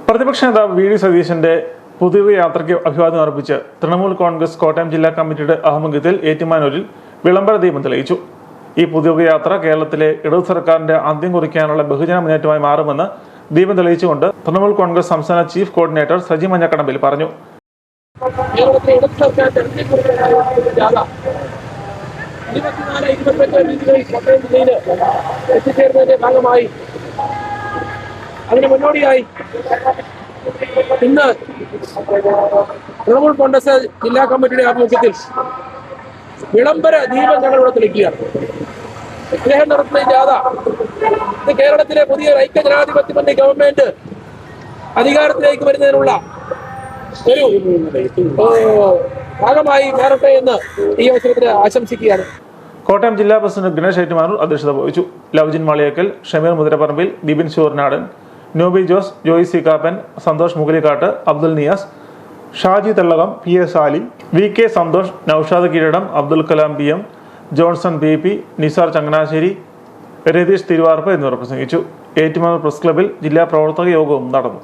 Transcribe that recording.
പ്രതിപക്ഷ നേതാവ് V D സതീശന്റെ പുതിയ യാത്രയ്ക്ക് അഭിവാദ്യം അർപ്പിച്ച് തൃണമൂൽ കോൺഗ്രസ് കോട്ടയം ജില്ലാ കമ്മിറ്റിയുടെ ആഭിമുഖ്യത്തിൽ ഏറ്റുമാനൂരിൽ വിളംബര ദീപം തെളിയിച്ചു. ഈ പുതിയ യാത്ര കേരളത്തിലെ ഇടതു സർക്കാരിന്റെ അന്ത്യം കുറിക്കാനുള്ള ബഹുജന മുന്നേറ്റമായി മാറുമെന്ന് ദീപം തെളിയിച്ചുകൊണ്ട് തൃണമൂൽ കോൺഗ്രസ് സംസ്ഥാന ചീഫ് കോർഡിനേറ്റർ സജി മഞ്ഞക്കടമ്പിൽ പറഞ്ഞു. അതിന് മുന്നോടിയായി ഇന്ന് തൃണമൂൽ കോൺഗ്രസ് ജില്ലാ കമ്മിറ്റിയുടെ ആഭിമുഖ്യത്തിൽ വിളംബര ദീപം ഞങ്ങളിവിടെ തെളിക്കുകയാണ്. അദ്ദേഹം നടത്തുന്ന ജാഥ ഇത് കേരളത്തിലെ പുതിയ ഐക്യ ജനാധിപത്യ മുന്നണി ഗവൺമെന്റ് അധികാരത്തിലേക്ക് വരുന്നതിനുള്ള ഒരു ഭാഗമായി മാറട്ടെ എന്ന് ഈ അവസരത്തിൽ ആശംസിക്കുകയാണ്. കോട്ടയം ജില്ലാ പ്രസിഡന്റ് ഗണേഷ് ഏറ്റുമാനൂർ അധ്യക്ഷത വഹിച്ചു. Lovejin Maliyekkal, Shameer Muthiraparambil, Bibin Shoornadan, Noby Jose, Joy C Kappan, Santhosh Mugalikkattu, Abdul Niyas, Shaji Thellakam, P S Ali, V K Santhosh, Noushad Keezhadam, Abdul Kalam P M, Johnson P P, Nizar Changanassery, Ratheesh Thiruvarppu എന്നിവർ പ്രസംഗിച്ചു. ഏറ്റുമാനൂർ പ്രസ് ക്ലബിൽ ജില്ലാ പ്രവർത്തക യോഗവും നടന്നു.